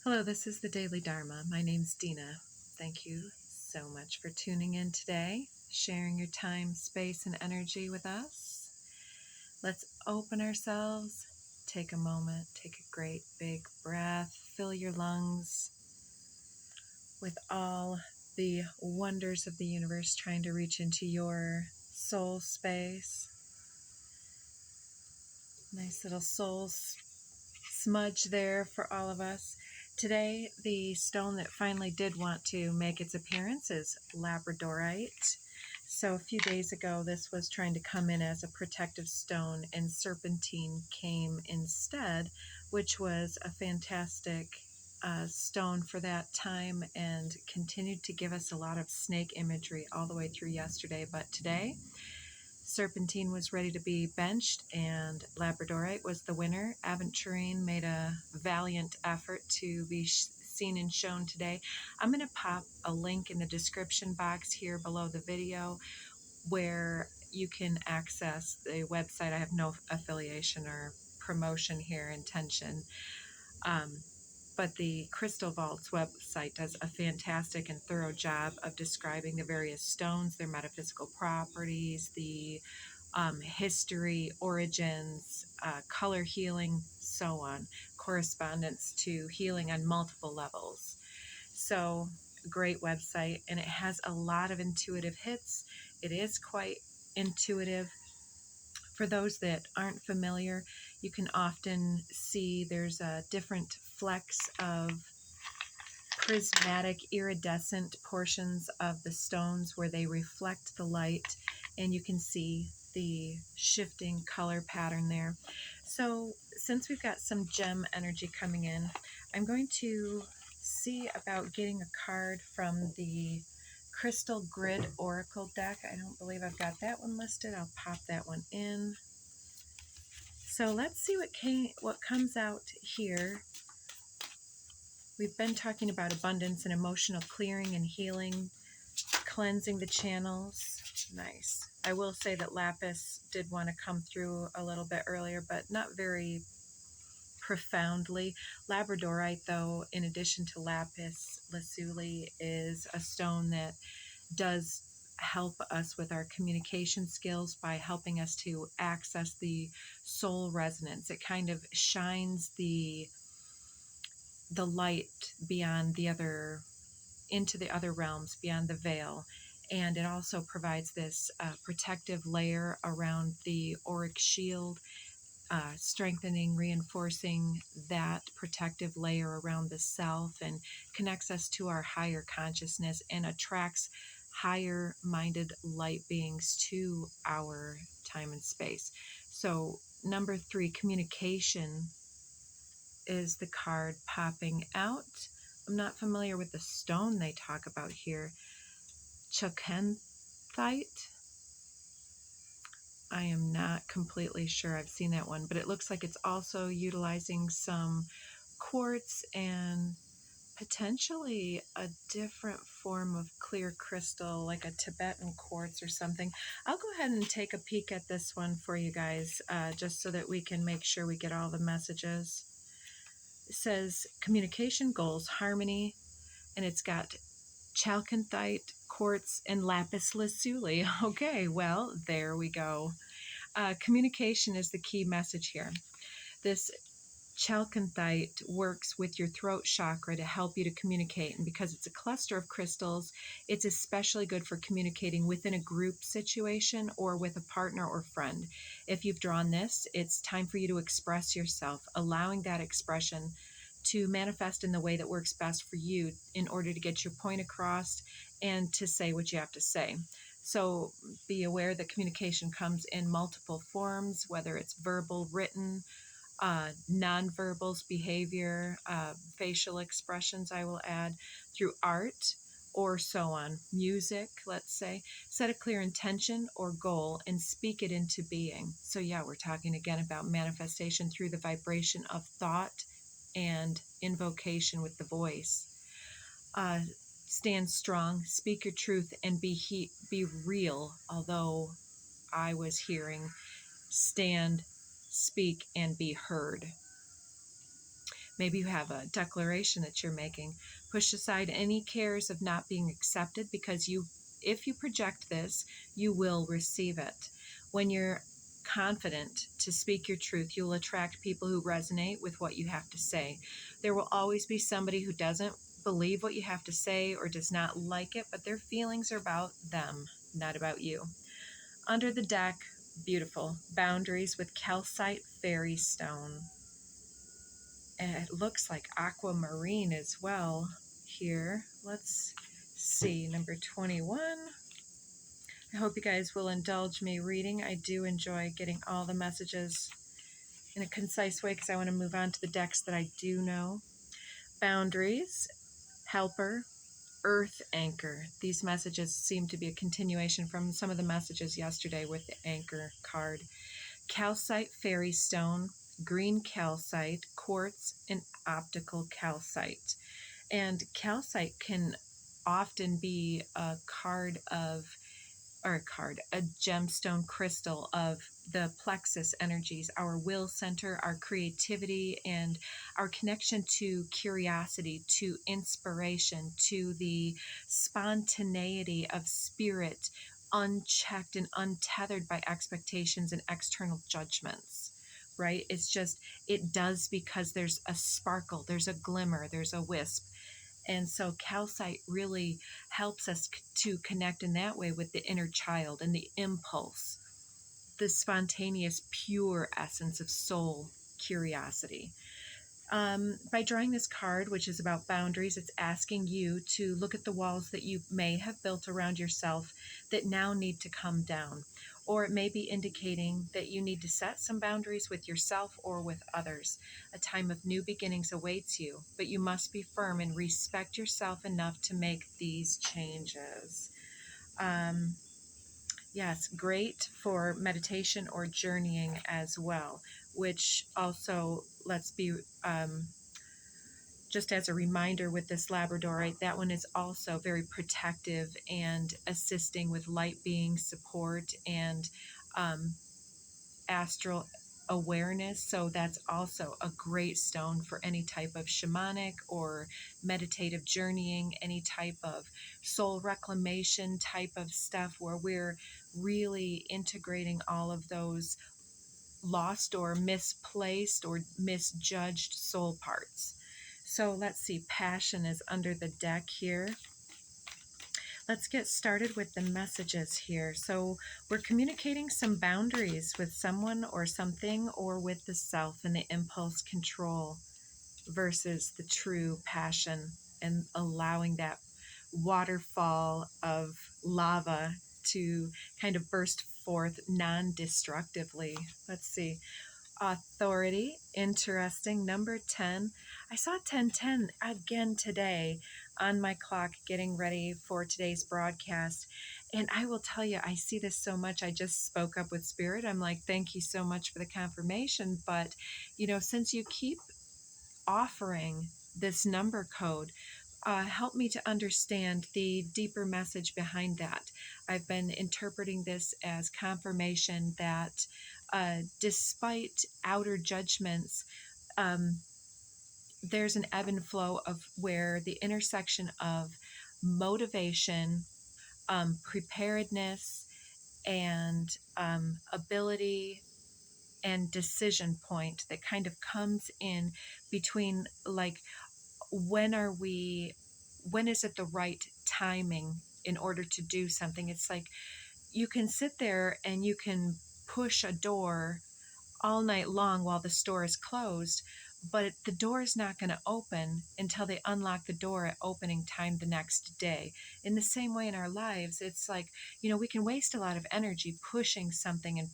Hello, this is the Daily Dharma. My name's Dina. Thank you so much for tuning in today, sharing your time, space, and energy with us. Let's open ourselves, take a moment, take a great big breath, fill your lungs with all the wonders of the universe trying to reach into your soul space. Nice little soul smudge there for all of us. Today, the stone that finally did want to make its appearance is Labradorite. So a few days ago, this was trying to come in as a protective stone, and serpentine came instead, which was a fantastic stone for that time and continued to give us a lot of snake imagery all the way through yesterday. But today, serpentine was ready to be benched, and Labradorite was the winner. Aventurine made a valiant effort to be seen and shown today. I'm going to pop a link in the description box here below the video where you can access the website. I have no affiliation or promotion here, intention. But the Crystal Vaults website does a fantastic and thorough job of describing the various stones, their metaphysical properties, the history, origins, color healing, so on, correspondence to healing on multiple levels. So, great website, and it has a lot of intuitive hits. It is quite intuitive. For those that aren't familiar, you can often see there's different flecks of prismatic iridescent portions of the stones where they reflect the light, and you can see the shifting color pattern there. So since we've got some gem energy coming in, I'm going to see about getting a card from the Crystal Grid Oracle deck. I don't believe I've got that one listed. I'll pop that one in. So let's see what comes out here. We've been talking about abundance and emotional clearing and healing, cleansing the channels. Nice. I will say that Lapis did want to come through a little bit earlier, but not very profoundly. Labradorite, though, in addition to lapis lazuli, is a stone that does help us with our communication skills by helping us to access the soul resonance. It kind of shines the light beyond the other, into the other realms, beyond the veil. And it also provides this protective layer around the auric shield, strengthening, reinforcing that protective layer around the self, and connects us to our higher consciousness and attracts higher minded light beings to our time and space. So number 3, communication, is the card popping out. I'm not familiar with the stone they talk about here. Chalcanthite. I am not completely sure. I've seen that one, but it looks like it's also utilizing some quartz and potentially a different form of clear crystal, like a Tibetan quartz or something. I'll go ahead and take a peek at this one for you guys, just so that we can make sure we get all the messages. It says communication goals, harmony, and it's got chalcanthite, quartz, and lapis lazuli. Okay, well, there we go. Communication is the key message here. This chalcanthite works with your throat chakra to help you to communicate, and because it's a cluster of crystals, it's especially good for communicating within a group situation or with a partner or friend. If you've drawn this, it's time for you to express yourself, allowing that expression to manifest in the way that works best for you in order to get your point across and to say what you have to say. So be aware that communication comes in multiple forms, whether it's verbal, written, nonverbals, behavior, facial expressions, I will add, through art, or so on. Music, let's say. Set a clear intention or goal and speak it into being. So yeah, we're talking again about manifestation through the vibration of thought and invocation with the voice. Stand strong, speak your truth, and be real, although I was hearing stand, speak, and be heard. Maybe you have a declaration that you're making. Push aside any cares of not being accepted, because if you project this, you will receive it. When you're confident to speak your truth, you'll attract people who resonate with what you have to say. There will always be somebody who doesn't believe what you have to say or does not like it, but their feelings are about them, not about you. Under the deck, beautiful boundaries with calcite fairy stone. And it looks like aquamarine as well here. Let's see, number 21. I hope you guys will indulge me reading. I do enjoy getting all the messages in a concise way because I want to move on to the decks that I do know. Boundaries, helper, earth anchor. These messages seem to be a continuation from some of the messages yesterday with the anchor card. Calcite fairy stone, green calcite, quartz, and optical calcite. And calcite can often be a gemstone crystal of the plexus energies, our will center, our creativity, and our connection to curiosity, to inspiration, to the spontaneity of spirit, unchecked and untethered by expectations and external judgments. Right? It's just, it does because there's a sparkle, there's a glimmer, there's a wisp. And so calcite really helps us to connect in that way with the inner child and the impulse, the spontaneous, pure essence of soul curiosity. By drawing this card, which is about boundaries, it's asking you to look at the walls that you may have built around yourself that now need to come down. Or it may be indicating that you need to set some boundaries with yourself or with others. A time of new beginnings awaits you, but you must be firm and respect yourself enough to make these changes. Yes, great for meditation or journeying as well, which also, let's be just as a reminder with this Labradorite, that one is also very protective and assisting with light being support and astral awareness. So that's also a great stone for any type of shamanic or meditative journeying, any type of soul reclamation type of stuff where we're really integrating all of those lost or misplaced or misjudged soul parts. So let's see, passion is under the deck here. Let's get started with the messages here. So we're communicating some boundaries with someone or something, or with the self and the impulse control versus the true passion, and allowing that waterfall of lava to kind of burst forth non-destructively. Let's see. Authority, interesting. Number 10. I saw 1010 again today on my clock getting ready for today's broadcast. And I will tell you, I see this so much. I just spoke up with Spirit. I'm like, thank you so much for the confirmation. But, since you keep offering this number code, help me to understand the deeper message behind that. I've been interpreting this as confirmation that despite outer judgments, there's an ebb and flow of where the intersection of motivation, preparedness, and ability and decision point that kind of comes in between, like, when is it the right timing in order to do something. It's like you can sit there and you can push a door all night long while the store is closed, but the door is not going to open until they unlock the door at opening time the next day. In the same way in our lives, it's like, we can waste a lot of energy pushing something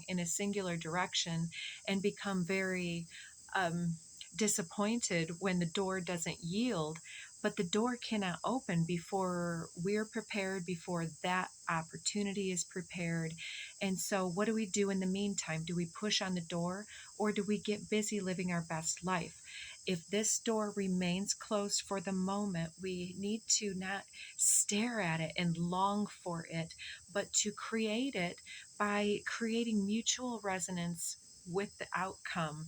in a singular direction and become very disappointed when the door doesn't yield. But the door cannot open before we're prepared, before that opportunity is prepared. And so what do we do in the meantime? Do we push on the door, or do we get busy living our best life? If this door remains closed for the moment, we need to not stare at it and long for it, but to create it by creating mutual resonance with the outcome.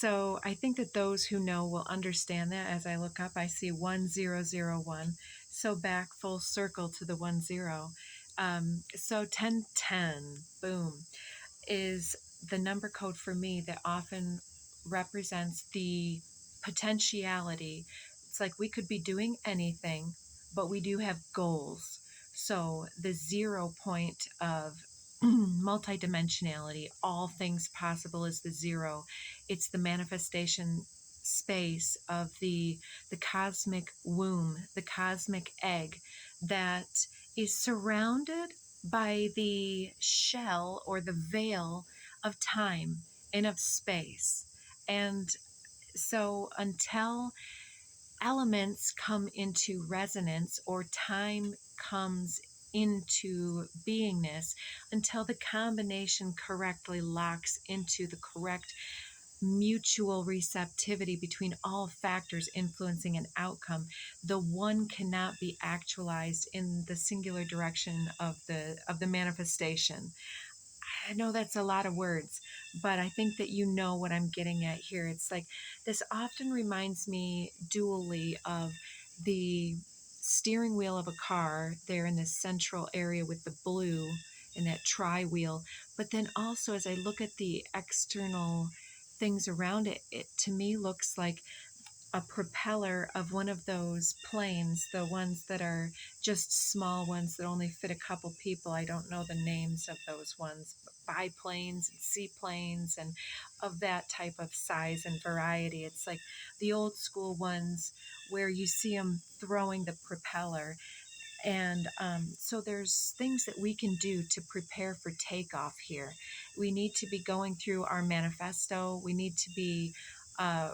So I think that those who know will understand that. As I look up, I see 1001. So back full circle to the 10. So 1010, boom, is the number code for me that often represents the potentiality. It's like we could be doing anything, but we do have goals. So the 0 point of multidimensionality, all things possible, is the 0. It's the manifestation space of the cosmic womb, the cosmic egg that is surrounded by the shell or the veil of time and of space. And so until elements come into resonance or time comes into beingness, until the combination correctly locks into the correct mutual receptivity between all factors influencing an outcome, the one cannot be actualized in the singular direction of the manifestation. I know that's a lot of words, but I think that you know what I'm getting at here. It's like this often reminds me dually of the steering wheel of a car there in the central area with the blue and that tri wheel. But then also, as I look at the external things around it, it to me looks like a propeller of one of those planes, the ones that are just small ones that only fit a couple people. I don't know the names of those ones, but biplanes and seaplanes and of that type of size and variety. It's like the old school ones where you see them throwing the propeller. And so there's things that we can do to prepare for takeoff here. We need to be going through our manifesto. We need to be uh,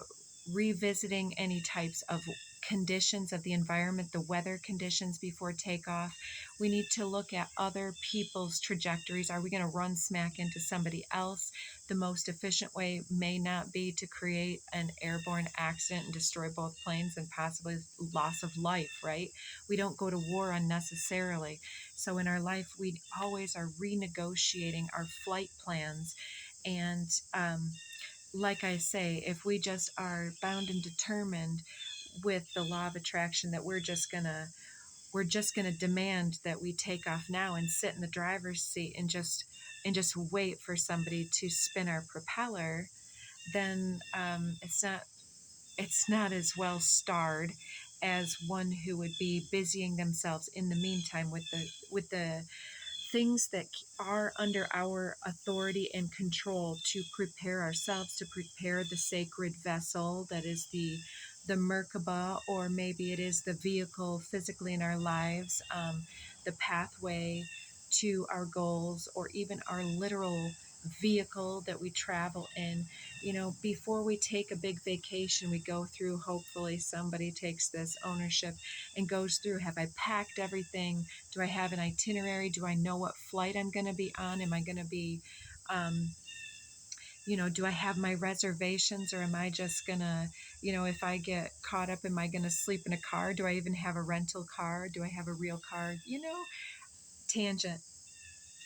revisiting any types of conditions of the environment, the weather conditions before takeoff. We need to look at other people's trajectories. Are we going to run smack into somebody else? The most efficient way may not be to create an airborne accident and destroy both planes and possibly loss of life, right? We don't go to war unnecessarily. So in our life, we always are renegotiating our flight plans. And like I say, if we just are bound and determined with the law of attraction that we're just gonna demand that we take off now and sit in the driver's seat and just wait for somebody to spin our propeller, then it's not as well starred as one who would be busying themselves in the meantime with the things that are under our authority and control to prepare ourselves, to prepare the sacred vessel that is the Merkaba, or maybe it is the vehicle physically in our lives, the pathway to our goals, or even our literal vehicle that we travel in. Before we take a big vacation, we go through, hopefully somebody takes this ownership and goes through, have I packed everything? Do I have an itinerary? Do I know what flight I'm going to be on? Am I going to be, do I have my reservations, or am I just going to, if I get caught up, am I going to sleep in a car? Do I even have a rental car? Do I have a real car? Tangent.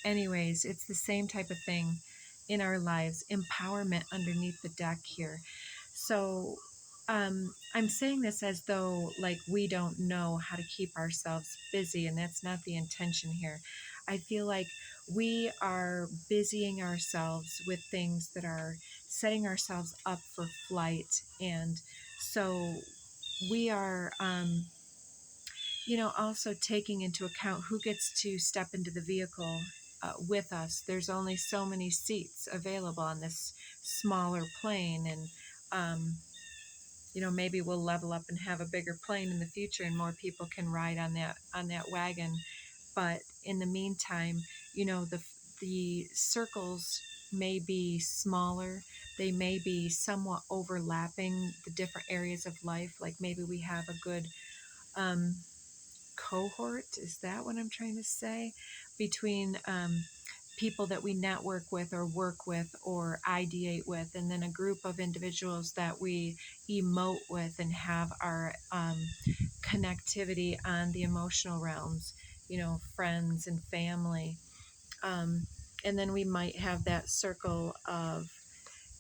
Anyways, it's the same type of thing in our lives. Empowerment underneath the deck here. So I'm saying this as though like we don't know how to keep ourselves busy, and that's not the intention here. I feel like we are busying ourselves with things that are setting ourselves up for flight, and so we are also taking into account who gets to step into the vehicle with us. There's only so many seats available on this smaller plane, and maybe we'll level up and have a bigger plane in the future, and more people can ride on that wagon. But in the meantime, the circles may be smaller. They may be somewhat overlapping the different areas of life. Like maybe we have a good cohort, is that what I'm trying to say, between people that we network with or work with or ideate with, and then a group of individuals that we emote with and have our connectivity on the emotional realms, friends and family. And then we might have that circle of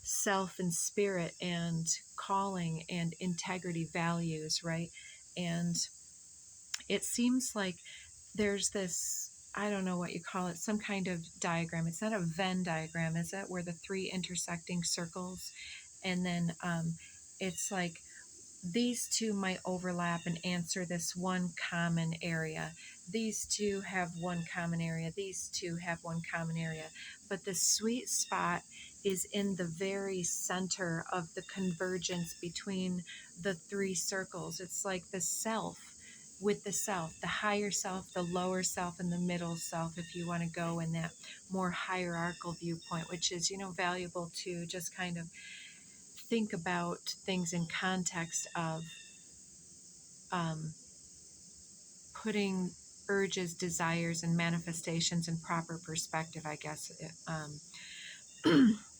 self and spirit and calling and integrity values, right? And it seems like there's this, I don't know what you call it, some kind of diagram. It's not a Venn diagram, is it? Where the three intersecting circles, and then it's like these two might overlap and answer this one common area. These two have one common area. These two have one common area. But the sweet spot is in the very center of the convergence between the three circles. It's like the self with the self, the higher self, the lower self, and the middle self, if you want to go in that more hierarchical viewpoint, which is, valuable to just kind of think about things in context of um, putting urges, desires, and manifestations in proper perspective, I guess.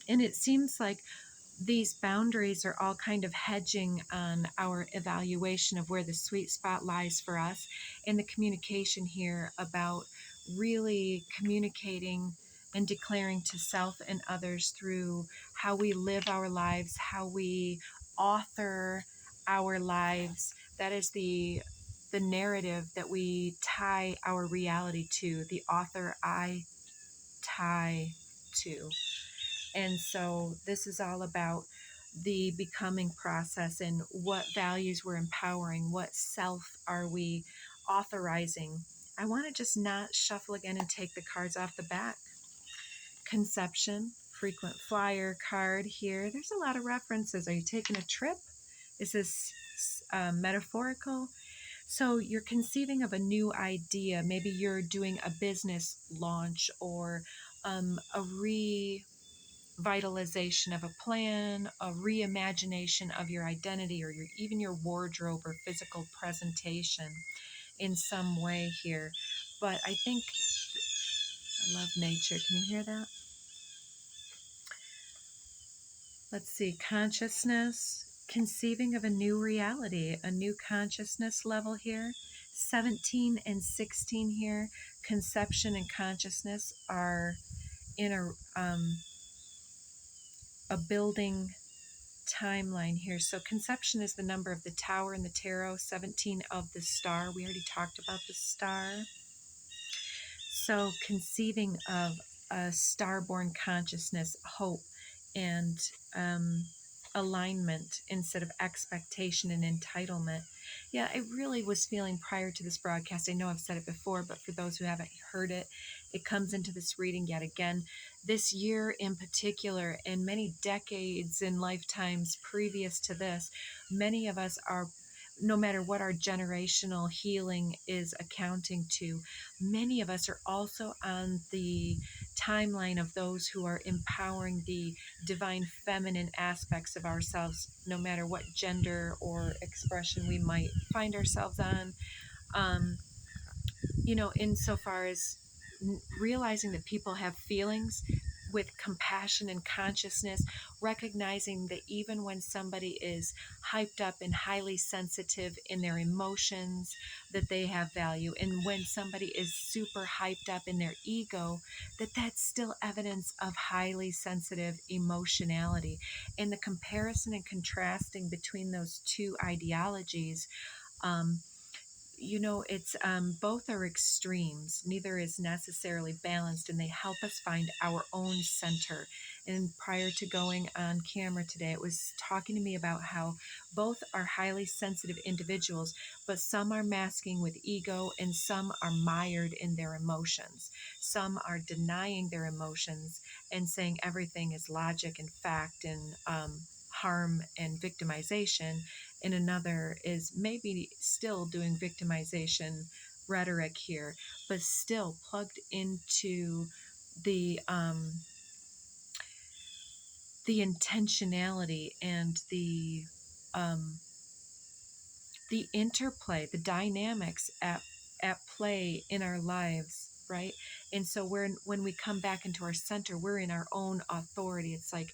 And it seems like these boundaries are all kind of hedging on our evaluation of where the sweet spot lies for us, and the communication here about really communicating and declaring to self and others through how we live our lives, how we author our lives. That is the narrative that we tie our reality to, the author I tie to. And so this is all about the becoming process and what values we're empowering, what self are we authorizing. I want to just not shuffle again and take the cards off the back. Conception, frequent flyer card here. There's a lot of references. Are you taking a trip? Is this metaphorical? So you're conceiving of a new idea. Maybe you're doing a business launch or a revitalization of a plan, a reimagination of your identity, or even your wardrobe or physical presentation in some way here. But I think I love nature. Can you hear that? Let's see, consciousness, conceiving of a new reality, a new consciousness level here. 17 and 16 here, conception and consciousness are in a building timeline here. So conception is the number of the tower in the tarot, 17 of the star. We already talked about the star. So conceiving of a star-born consciousness, hope, and alignment instead of expectation and entitlement. Yeah, I really was feeling prior to this broadcast, I know I've said it before, but for those who haven't heard it, it comes into this reading yet again. This year in particular, and many decades and lifetimes previous to this, many of us are, no matter what our generational healing is accounting to, many of us are also on the timeline of those who are empowering the divine feminine aspects of ourselves, no matter what gender or expression we might find ourselves on. Insofar as realizing that people have feelings with compassion and consciousness, recognizing that even when somebody is hyped up and highly sensitive in their emotions, that they have value. And when somebody is super hyped up in their ego, that's still evidence of highly sensitive emotionality. And the comparison and contrasting between those two ideologies, it's both are extremes. Neither is necessarily balanced, and they help us find our own center. And prior to going on camera today, it was talking to me about how both are highly sensitive individuals, but some are masking with ego and some are mired in their emotions. Some are denying their emotions and saying everything is logic and fact and harm and victimization, and another is maybe still doing victimization rhetoric here, but still plugged into the intentionality and the interplay, the dynamics at play in our lives right? And so when we come back into our center, we're in our own authority. It's like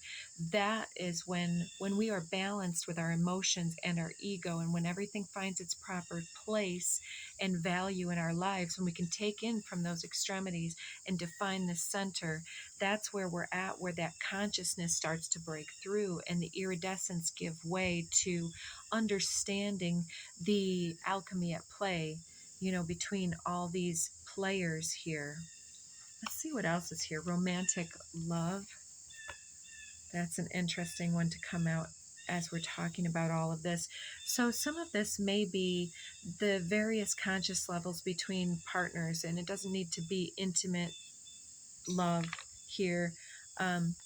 that is when we are balanced with our emotions and our ego, and when everything finds its proper place and value in our lives, when we can take in from those extremities and define the center, that's where we're at, where that consciousness starts to break through and the iridescence give way to understanding the alchemy at play, between all these players here. Let's see what else is here. Romantic love. That's an interesting one to come out as we're talking about all of this. So some of this may be the various conscious levels between partners, and it doesn't need to be intimate love here,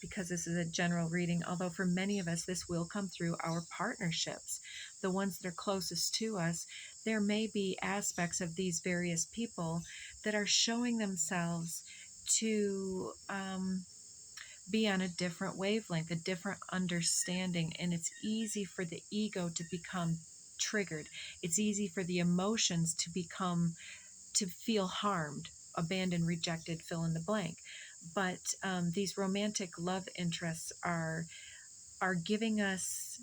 because this is a general reading, although for many of us this will come through our partnerships, the ones that are closest to us. There may be aspects of these various people that are showing themselves to be on a different wavelength, a different understanding, and it's easy for the ego to become triggered. It's easy for the emotions to feel harmed, abandoned, rejected, fill in the blank. But these romantic love interests are giving us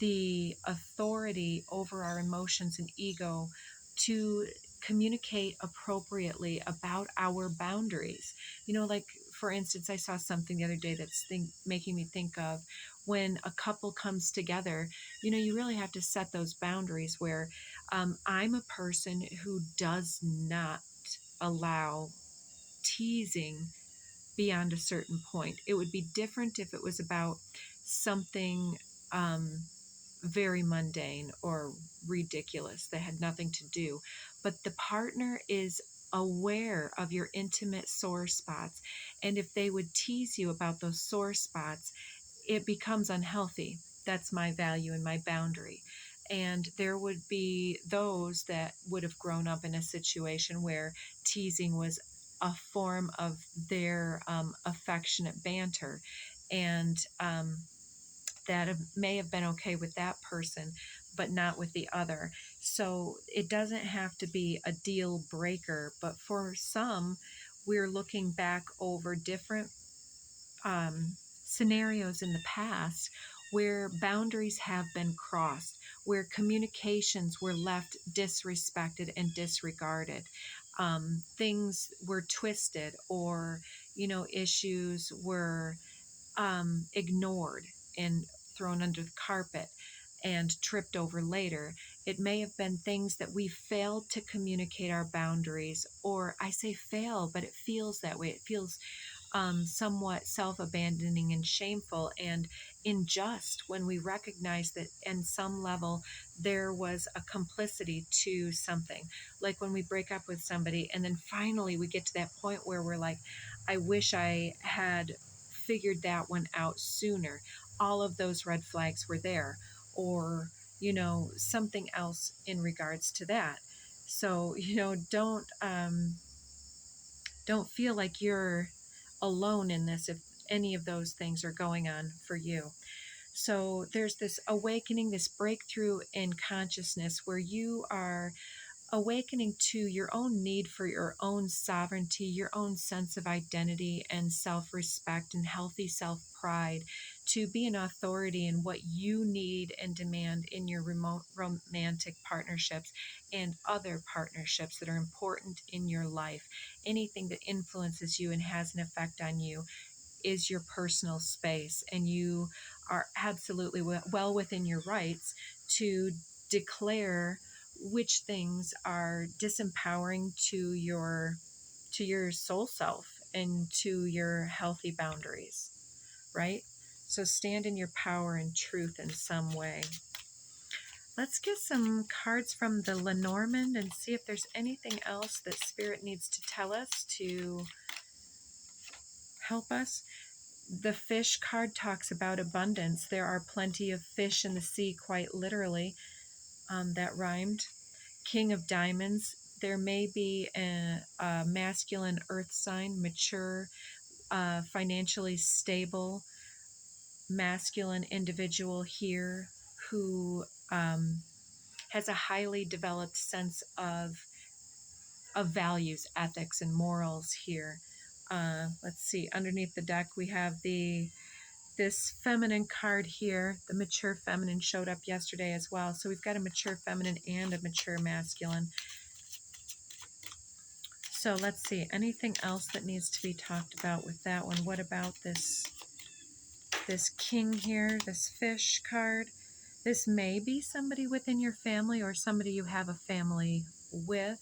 the authority over our emotions and ego to communicate appropriately about our boundaries. Like for instance, I saw something the other day that's making me think of when a couple comes together, you really have to set those boundaries where I'm a person who does not allow teasing beyond a certain point. It would be different if it was about something um, very mundane or ridiculous that had nothing to do. But the partner is aware of your intimate sore spots. And if they would tease you about those sore spots, it becomes unhealthy. That's my value and my boundary. And there would be those that would have grown up in a situation where teasing was a form of their affectionate banter. And that may have been okay with that person, but not with the other. So it doesn't have to be a deal breaker, but for some, we're looking back over different scenarios in the past where boundaries have been crossed, where communications were left disrespected and disregarded. Things were twisted, or, issues were ignored and thrown under the carpet and tripped over later. It may have been things that we failed to communicate our boundaries, or I say fail, but it feels that way. It feels somewhat self-abandoning and shameful and unjust when we recognize that in some level there was a complicity to something. Like when we break up with somebody and then finally we get to that point where we're like, I wish I had figured that one out sooner. All of those red flags were there, or something else in regards to that. So don't feel like you're alone in this if any of those things are going on for you. So there's this awakening, this breakthrough in consciousness where you are awakening to your own need for your own sovereignty, your own sense of identity and self-respect and healthy self-pride, to be an authority in what you need and demand in your remote romantic partnerships and other partnerships that are important in your life. Anything that influences you and has an effect on you is your personal space, and you are absolutely well within your rights to declare which things are disempowering to your soul self and to your healthy boundaries, right? So stand in your power and truth in some way. Let's get some cards from the Lenormand and see if there's anything else that Spirit needs to tell us to help us. The fish card talks about abundance. There are plenty of fish in the sea, quite literally. That rhymed. King of Diamonds. There may be a masculine earth sign, mature, financially stable, masculine individual here who has a highly developed sense of of values, ethics, and morals here. Let's see, underneath the deck we have this feminine card here. The mature feminine showed up yesterday as well. So we've got a mature feminine and a mature masculine. So let's see, anything else that needs to be talked about with that one? What about this king here, this fish card? This may be somebody within your family or somebody you have a family with,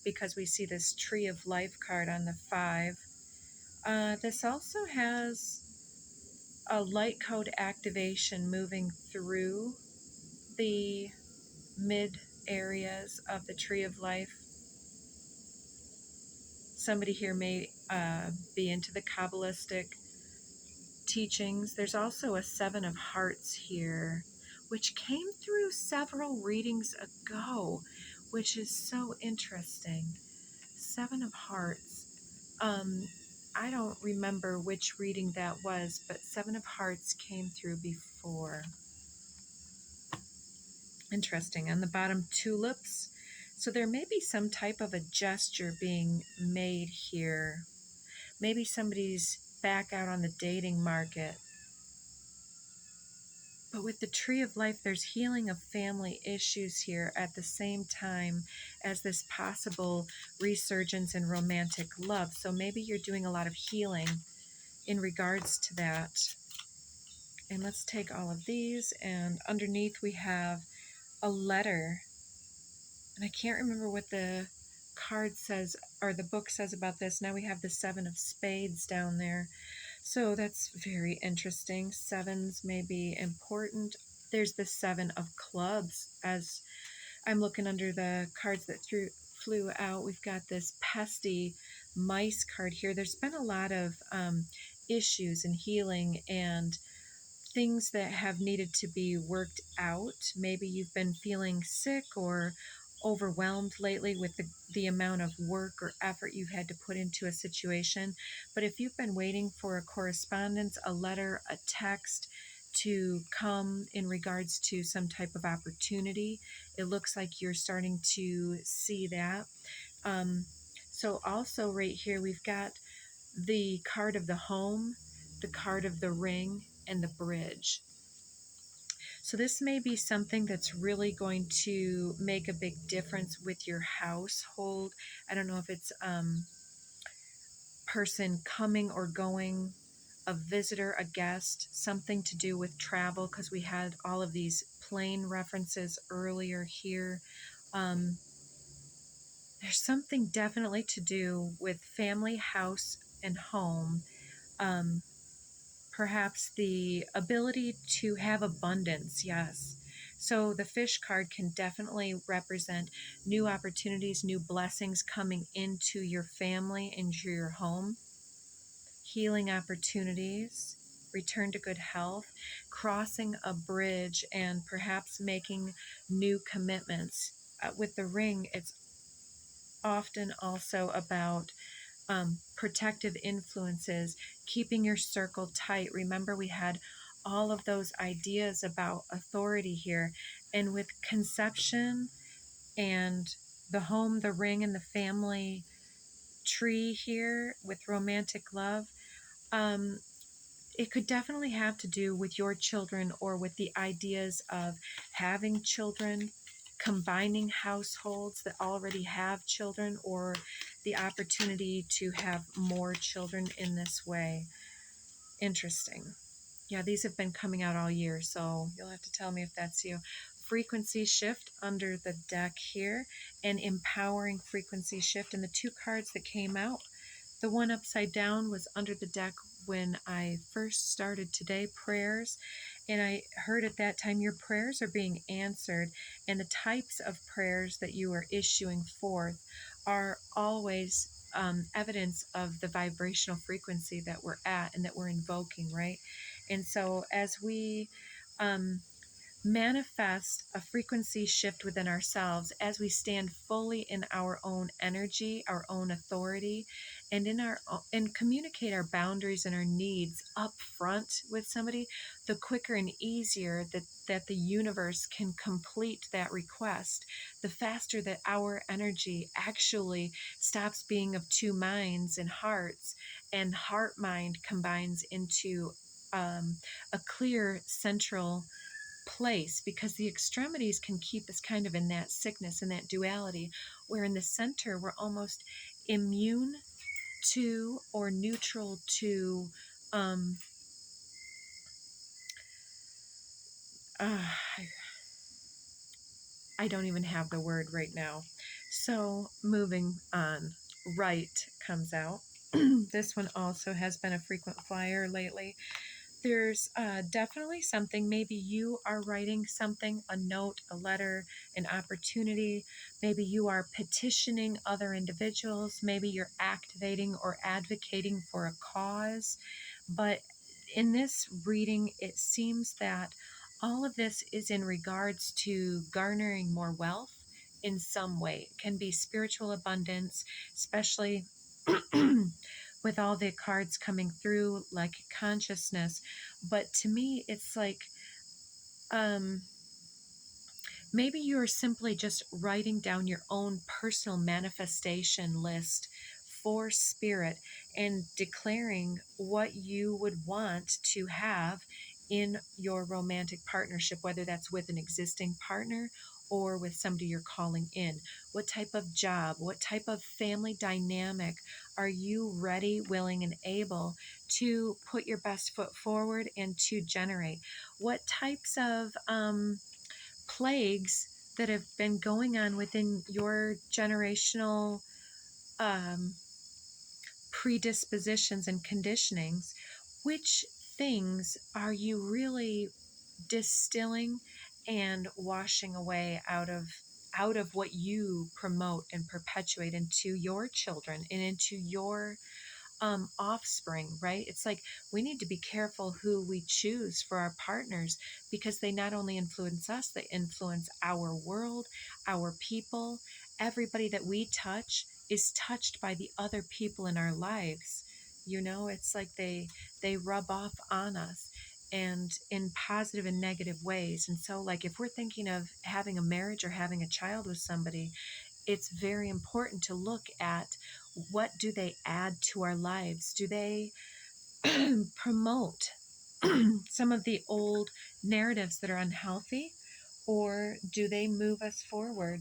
because we see this tree of life card on the 5. This also has a light code activation moving through the mid areas of the tree of life. Somebody here may be into the Kabbalistic teachings. There's also a 7 of Hearts here, which came through several readings ago, which is so interesting. 7 of Hearts. I don't remember which reading that was, but 7 of Hearts came through before. Interesting. On the bottom, tulips. So there may be some type of a gesture being made here. Maybe somebody's back out on the dating market. But with the tree of life, there's healing of family issues here at the same time as this possible resurgence in romantic love. So maybe you're doing a lot of healing in regards to that. And let's take all of these, and underneath we have a letter. And I can't remember what the card says or the book says about this. Now we have the 7 of Spades down there. So that's very interesting. 7s may be important. There's the 7 of Clubs. As I'm looking under the cards that flew out, we've got this pesty mice card here. There's been a lot of issues and healing and things that have needed to be worked out. Maybe you've been feeling sick or overwhelmed lately with the amount of work or effort you've had to put into a situation. But if you've been waiting for a correspondence, a letter, a text to come in regards to some type of opportunity, it looks like you're starting to see that. So also right here, we've got the card of the home, the card of the ring, and the bridge. So this may be something that's really going to make a big difference with your household. I don't know if it's person coming or going, a visitor, a guest, something to do with travel, because we had all of these plane references earlier here. There's something definitely to do with family, house, and home. Perhaps the ability to have abundance, yes. So the fish card can definitely represent new opportunities, new blessings coming into your family, into your home, healing opportunities, return to good health, crossing a bridge, and perhaps making new commitments. With the ring, it's often also about protective influences, keeping your circle tight. Remember, we had all of those ideas about authority here. And with conception and the home, the ring, and the family tree here with romantic love, it could definitely have to do with your children or with the ideas of having children, combining households that already have children, or the opportunity to have more children in this way. Interesting. Yeah, these have been coming out all year, so you'll have to tell me if that's you. Frequency shift under the deck here, and empowering frequency shift. And the 2 cards that came out, the one upside down was under the deck when I first started today, prayers. And I heard at that time, your prayers are being answered, and the types of prayers that you are issuing forth are always evidence of the vibrational frequency that we're at and that we're invoking, right? And so as we manifest a frequency shift within ourselves, as we stand fully in our own energy, our own authority, and and communicate our boundaries and our needs up front with somebody, the quicker and easier that the universe can complete that request, the faster that our energy actually stops being of two minds and hearts, and heart mind combines into a clear central place, because the extremities can keep us kind of in that sickness and that duality, where in the center we're almost immune to or neutral to um, uh, I don't even have the word right now. So moving on, right comes out. This one also has been a frequent flyer lately. There's definitely something, maybe you are writing something, a note, a letter, an opportunity. Maybe you are petitioning other individuals. Maybe you're activating or advocating for a cause. But in this reading, it seems that all of this is in regards to garnering more wealth in some way. It can be spiritual abundance, especially with all the cards coming through, like consciousness. But to me, it's like um, maybe you're simply just writing down your own personal manifestation list for spirit and declaring what you would want to have in your romantic partnership, whether that's with an existing partner or with somebody you're calling in. What type of job, what type of family dynamic are you ready, willing, and able to put your best foot forward and to generate? What types of plagues that have been going on within your generational um, predispositions and conditionings, which things are you really distilling and washing away out of what you promote and perpetuate into your children and into your offspring, right? It's like we need to be careful who we choose for our partners, because they not only influence us, they influence our world, our people. Everybody that we touch is touched by the other people in our lives. It's like they rub off on us, and in positive and negative ways. And so, like, if we're thinking of having a marriage or having a child with somebody, it's very important to look at what do they add to our lives. Do they promote some of the old narratives that are unhealthy, or do they move us forward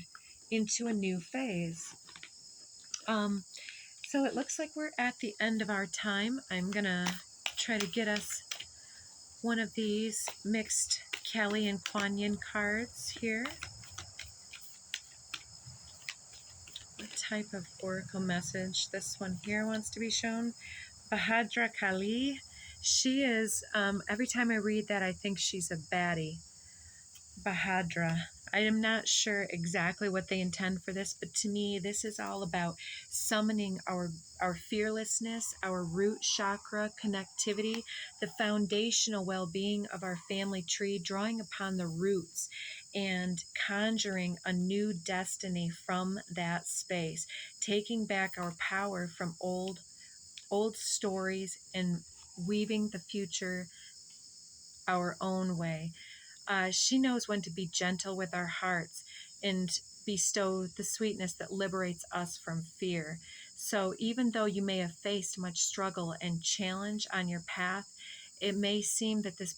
into a new phase? So it looks like we're at the end of our time. I'm gonna try to get us one of these mixed Kelly and Kuan Yin cards here. What type of oracle message this one here wants to be shown? Bahadra Kali. She is, every time I read that, I think she's a baddie. Bahadra. I am not sure exactly what they intend for this, but to me, this is all about summoning our fearlessness, our root chakra connectivity, the foundational well-being of our family tree, drawing upon the roots and conjuring a new destiny from that space, taking back our power from old stories and weaving the future our own way. She knows when to be gentle with our hearts and bestow the sweetness that liberates us from fear. So even though you may have faced much struggle and challenge on your path, it may seem that this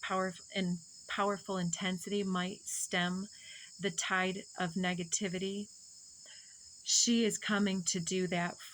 powerful intensity might stem the tide of negativity. She is coming to do that